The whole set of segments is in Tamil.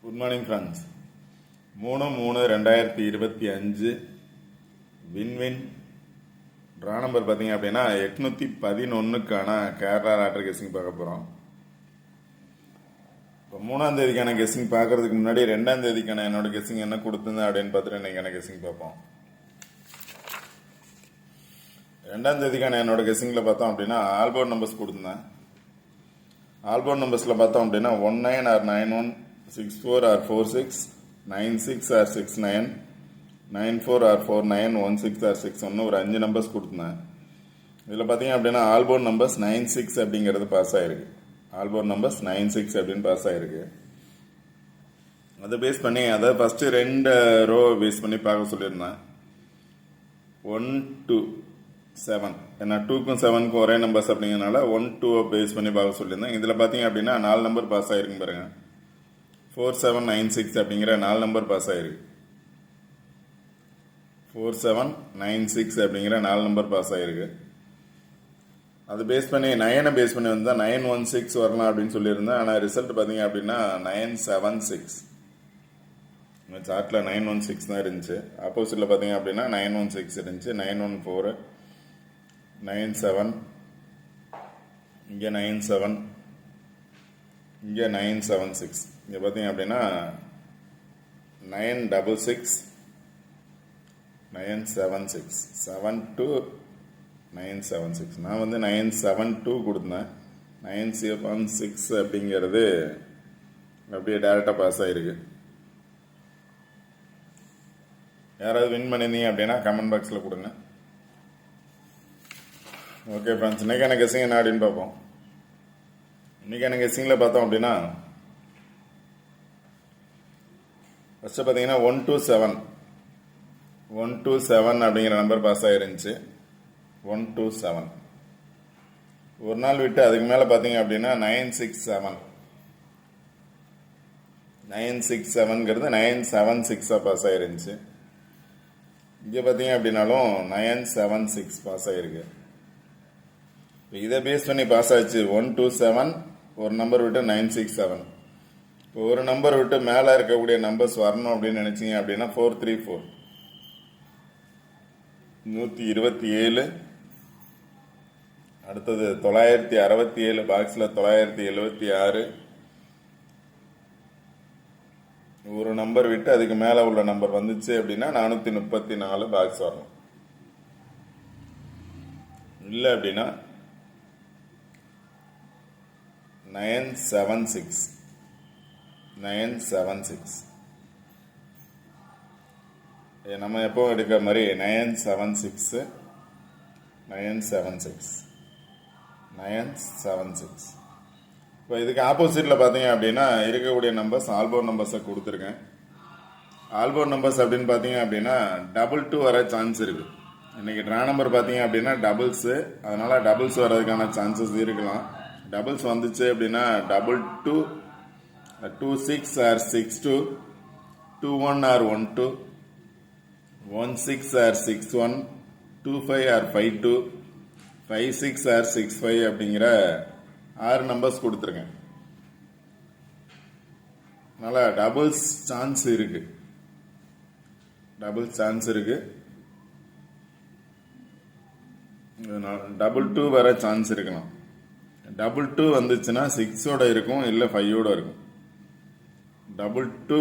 Good morning friends. 3/3/2025 win win draw number பார்த்தீங்க அப்படின்னா 811க்கான கேரளா லாட்டரி கெஸ்ஸிங் பார்க்க போகிறோம். இப்போ 3ஆம் தேதிக்கான கெஸ்ஸிங் பார்க்கறதுக்கு முன்னாடி 2ஆம் தேதிக்கான என்னோட கெஸ்ஸிங் என்ன கொடுத்துருந்தேன் அப்படின்னு பார்த்துட்டு இன்னைக்கான கெஸ்ஸிங் பார்ப்போம். 2ஆம் தேதிக்கான என்னோட கெஸ்ஸிங்கில் பார்த்தோம் அப்படின்னா ஆல்போர்ட் நம்பர்ஸ் கொடுத்துருந்தேன். ஆல்போர்ட் நம்பர்ஸில் பார்த்தோம் அப்படின்னா 19 or 91, 64 or 46, 96 or 69, 94 or 49, 16 or 61 ஒரு 5 நம்பர்ஸ் கொடுத்துருந்தேன். இதில் பார்த்தீங்க அப்படின்னா ஆல்போர்ட் நம்பர்ஸ் 96 அப்படிங்கிறது பாஸ் ஆகிருக்கு. ஆல்போர்ட் நம்பர்ஸ் 96 அப்படின்னு பாஸ் ஆகிருக்கு. அதை பேஸ் பண்ணி அதை ஃபஸ்ட்டு 2 ரோ பேஸ் பண்ணி பார்க்க சொல்லியிருந்தேன். 1 2 7 ஏன்னா 2க்கும் 7க்கும் ஒரே நம்பர்ஸ் அப்படிங்கிறதுனால 1 2 பேஸ் பண்ணி பார்க்க சொல்லியிருந்தேன். இதில் பார்த்தீங்க அப்படின்னா 4 நம்பர் பாஸ் ஆகிருக்கும் பாருங்க. 4796 அப்படிங்கிற 4 நம்பர் பாஸ் ஆகிருக்கு. 4796 அப்படிங்கிற 4 நம்பர் பாஸ் ஆகிருக்கு. அது பேஸ் பண்ணி 9 பேஸ் பண்ணி வந்தால் 916 வரலாம் அப்படின்னு சொல்லியிருந்தேன். ஆனால் ரிசல்ட் பார்த்தீங்க அப்படின்னா 976. சார்ட்டில் 916 தான் இருந்துச்சு. ஆப்போசிட்டில் பார்த்தீங்க அப்படின்னா 916 இருந்துச்சு. 914, 97, இங்கே 97, இங்கே 976. இங்கே பார்த்தீங்க அப்படின்னா 966, 976, 72976. நான் வந்து 972 கொடுத்தேன். 976 அப்படிங்கிறது அப்படியே டேரெக்டாக பாஸ் ஆகிருக்கு. யாராவது வின் பண்ணியிருந்தீங்க அப்படின்னா கமெண்ட் பாக்ஸில் கொடுங்க. ஓகே ஃப்ரெண்ட்ஸ், இன்றைக்கான கெஸ்ஸிங் என்ன அப்படின்னு பார்ப்போம். இன்றைக்கான கெஸ்ஸிங்கில் பார்த்தோம் அப்படின்னா ஃபஸ்ட்டு பார்த்தீங்கன்னா 127, 127 அப்படிங்கிற நம்பர் பாஸ் ஆகிருந்துச்சு. 127 ஒரு நாள் விட்டு அதுக்கு மேலே பார்த்தீங்க அப்படின்னா 967, 967ங்கிறது 976 பாஸ் ஆகிருந்துச்சு. இங்கே பார்த்தீங்க அப்படின்னாலும் 976 பாஸ் ஆகிருக்கு. இதை பேஸ் பண்ணி பாஸ் ஆச்சு. 127 ஒரு நம்பர் விட்டு 967. இப்போ ஒரு நம்பர் விட்டு மேலே இருக்கக்கூடிய நம்பர்ஸ் வரணும் அப்படின்னு நினைச்சிங்க அப்படின்னா 434, 127, அடுத்தது 967, பாக்ஸில் 976. ஒரு நம்பர் விட்டு அதுக்கு மேலே உள்ள நம்பர் வந்துச்சு அப்படின்னா 434 பாக்ஸ் வரணும். இல்லை அப்படின்னா 976, 976 நம்ம எப்போ எடுக்கிற மாதிரி 976, 976, 976. இப்போ இதுக்கு ஆப்போசிட்டில் பார்த்தீங்க அப்படின்னா இருக்கக்கூடிய நம்பர்ஸ் ஆல்போர்ட் நம்பர்ஸை கொடுத்துருக்கேன். ஆல்போர்ட் நம்பர்ஸ் அப்படின்னு பார்த்தீங்க அப்படின்னா 22 வர சான்ஸ் இருக்குது. இன்றைக்கி ட்ரா நம்பர் பார்த்தீங்க அப்படின்னா டபுள்ஸு, அதனால் டபுள்ஸ் வர்றதுக்கான சான்சஸ் இருக்கலாம். டபுள்ஸ் வந்துச்சு அப்படின்னா 22, 26 or 62, 21 or 12, 16 or 61, 25 or 52, 56 or 65 அப்படிங்கிற 6 நம்பர்ஸ் கொடுத்துருங்க. அதனால டபுள்ஸ் சான்ஸ் இருக்கு. டபுள் சான்ஸ் இருக்கு. 22 வர சான்ஸ் இருக்கலாம். 22 வந்துச்சுன்னா 6ஓட இருக்கும், இல்லை 5ஓட இருக்கும். 22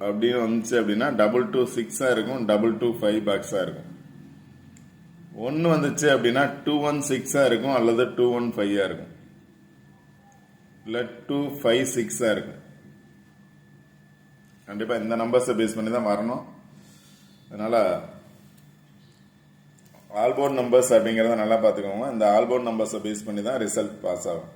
அப்படின்னு வந்துச்சு அப்படின்னா 226 இருக்கும், 225 பாக்ஸாக இருக்கும். 1 வந்துச்சு அப்படின்னா 216 இருக்கும், அல்லது 215 இருக்கும், இல்லை 256 இருக்கும். கண்டிப்பாக இந்த நம்பர்ஸை பேஸ் பண்ணி தான் வரணும். அதனால் ஆல்போர்ட் நம்பர்ஸ் அப்படிங்கிறத நல்லா பார்த்துக்கோங்க. இந்த ஆல்போர்ட் நம்பர்ஸை பேஸ் பண்ணி தான் ரிசல்ட் பாஸ் ஆகும்.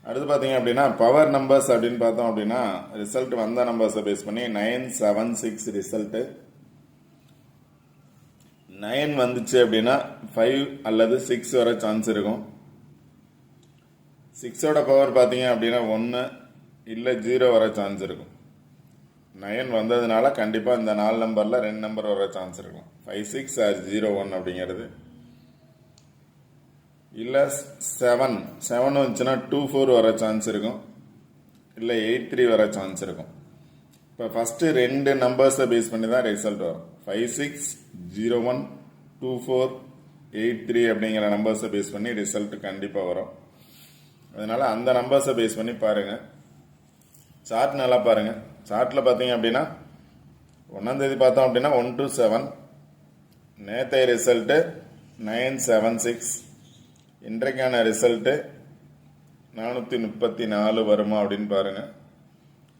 அடுத்து பார்த்தீங்க அப்படின்னா பவர் நம்பர்ஸ் அப்படின்னு பார்த்தோம் அப்படின்னா ரிசல்ட் வந்த நம்பர்ஸை பேஸ் பண்ணி 976 ரிசல்ட்டு. 9 வந்துச்சு அப்படின்னா 5 அல்லது 6 வர சான்ஸ் இருக்கும். 6ஓட பவர் பார்த்தீங்க அப்படின்னா 1 இல்லை 0 வர சான்ஸ் இருக்கும். 9 வந்ததுனால கண்டிப்பாக இந்த 4 நம்பரில் 2 நம்பர் வர சான்ஸ் இருக்கும். 56 or 01 அப்படிங்கிறது. இல்லை 7 வந்துச்சுன்னா 24 வர சான்ஸ் இருக்கும். இல்லை 83 வர சான்ஸ் இருக்கும். இப்போ ஃபஸ்ட்டு 2 நம்பர்ஸை பேஸ் பண்ணி தான் ரிசல்ட் வரும். 56012483 அப்படிங்கிற நம்பர்ஸை பேஸ் பண்ணி ரிசல்ட் கண்டிப்பாக வரும். அதனால அந்த நம்பர்ஸை பேஸ் பண்ணி பாருங்கள். சார்ட் நல்லா பாருங்கள். சார்ட்டில் பார்த்தீங்க அப்படின்னா 1ஆம் தேதி பார்த்தோம் அப்படின்னா 1 to 7, நேற்றைய ரிசல்ட்டு 976, இன்றைக்கான ரிசல்ட்டு 434 வருமா அப்படின்னு பாருங்க.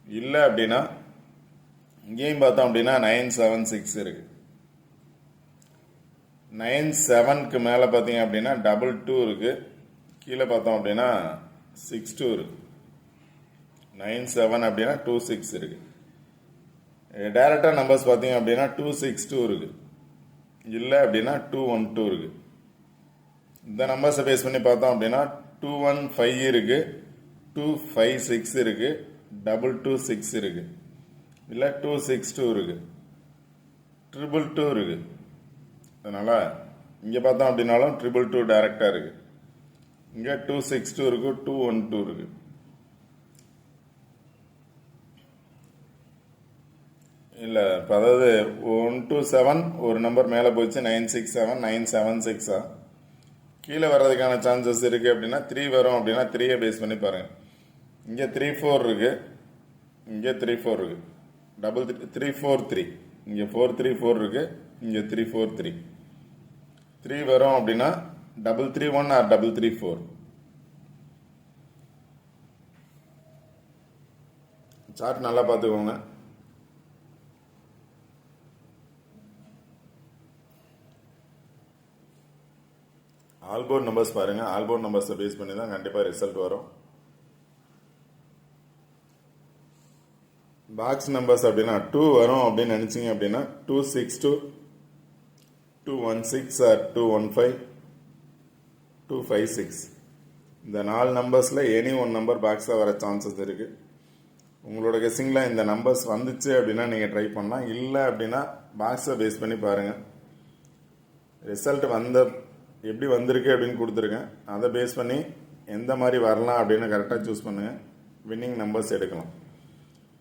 இல்லை அப்படின்னா இங்கேயும் பார்த்தோம் அப்படின்னா 976 இருக்கு. 97க்கு மேலே பார்த்தீங்க அப்படின்னா 22 இருக்கு. கீழே பார்த்தோம் அப்படின்னா 62 இருக்கு. 97 அப்படின்னா 26 இருக்கு. டைரக்டா நம்பர்ஸ் பார்த்தீங்க அப்படின்னா 262 இருக்கு. இல்லை அப்படின்னா 212 இருக்கு. இந்த நம்பர்ஸை பேஸ் பண்ணி பார்த்தோம் அப்படின்னா 215 இருக்கு, 256 இருக்கு, 226 இருக்கு, இல்லை 262 இருக்கு, 222 இருக்கு. அதனால இங்கே பார்த்தோம் அப்படின்னாலும் 222 டைரக்டா இருக்கு. இங்கே 262 இருக்கு, 212 இருக்கு. இல்லை இப்போ அதாவது 1 to 7 ஒரு நம்பர் மேலே போச்சு, 967, 976. கீழே வர்றதுக்கான சான்சஸ் இருக்குது அப்படின்னா 3 வரும் அப்படின்னா 3யை பேஸ் பண்ணி பாருங்கள். இங்கே 34 இருக்கு, இங்கே 34 இருக்கு, 343, இங்கே 434 இருக்கு, இங்கே 343. 3 வரும் அப்படின்னா 331 ஆர் 334. சார்ட் நல்லா பார்த்துக்கோங்க. ஆல்போர்ட் நம்பர்ஸ் பாருங்க. ஆல்போர்ட் நம்பர்ஸை பேஸ் பண்ணி தான் கண்டிப்பாக ரிசல்ட் வரும். பாக்ஸ் நம்பர்ஸ் அப்படின்னா 2 வரும் அப்படின்னு நினைச்சீங்க அப்படின்னா 262, 216 ஆர் 215, 256. இந்த 4 நம்பர்ஸில் எனி ஒன் நம்பர் பாக்ஸாக வர சான்சஸ் இருக்கு. உங்களோட கெஸ்ஸிங்கில் இந்த நம்பர்ஸ் வந்துச்சு அப்படின்னா நீங்கள் ட்ரை பண்ணலாம். இல்லை அப்படின்னா பாக்ஸை பேஸ் பண்ணி பாருங்கள். ரிசல்ட் எப்படி வந்திருக்கு அப்படின்னு கொடுத்துருக்கேன். அதை பேஸ் பண்ணி எந்த மாதிரி வரலாம் அப்படின்னு கரெக்டாக சூஸ் பண்ணுங்கள். வின்னிங் நம்பர்ஸ் எடுக்கலாம்.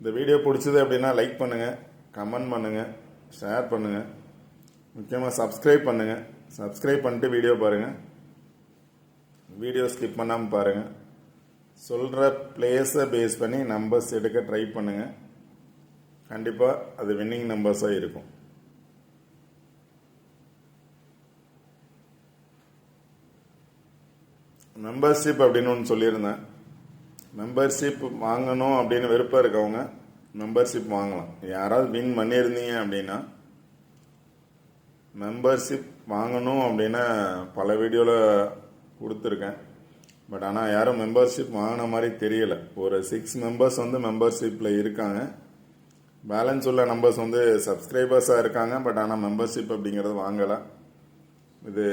இந்த வீடியோ பிடிச்சது அப்படின்னா லைக் பண்ணுங்கள், கமெண்ட் பண்ணுங்கள், ஷேர் பண்ணுங்கள், முக்கியமாக சப்ஸ்கிரைப் பண்ணுங்கள். சப்ஸ்கிரைப் பண்ணிட்டு வீடியோ பாருங்கள். வீடியோ ஸ்கிப் பண்ணாமல் பாருங்கள். சொல்கிற பிளேஸை பேஸ் பண்ணி நம்பர்ஸ் எடுக்க ட்ரை பண்ணுங்கள். கண்டிப்பாக அது வின்னிங் நம்பர்ஸாக இருக்கும். மெம்பர்ஷிப் அப்படின்னு ஒன்று சொல்லியிருந்தேன். மெம்பர்ஷிப் வாங்கணும் அப்படின்னு விருப்பம் இருக்கவங்க மெம்பர்ஷிப் வாங்கலாம். யாராவது வின் பண்ணியிருந்தீங்க அப்படின்னா மெம்பர்ஷிப் வாங்கணும் அப்படின்னு பல வீடியோவில் கொடுத்துருக்கேன். பட் ஆனால் யாரும் மெம்பர்ஷிப் வாங்கின மாதிரி தெரியல. ஒரு 6 மெம்பர்ஸ் வந்து மெம்பர்ஷிப்பில் இருக்காங்க. பேலன்ஸ் உள்ள நம்பர்ஸ் வந்து சப்ஸ்கிரைபர்ஸாக இருக்காங்க. பட் ஆனால் மெம்பர்ஷிப் அப்படிங்கிறது வாங்கலை. இது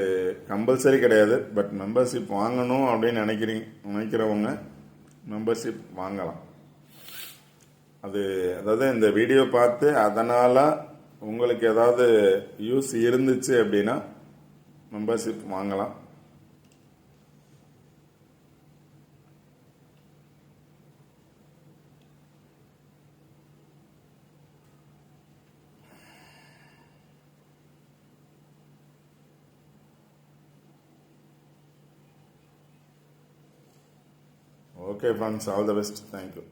கம்பல்சரி கிடையாது. பட் மெம்பர்ஷிப் வாங்கணும் அப்படின்னு நினைக்கிறவங்க மெம்பர்ஷிப் வாங்கலாம். அதாவது இந்த வீடியோ பார்த்து அதனால் உங்களுக்கு ஏதாவது யூஸ் இருந்துச்சு அப்படின்னா மெம்பர்ஷிப் வாங்கலாம். Okay friends, all the best. Thank you.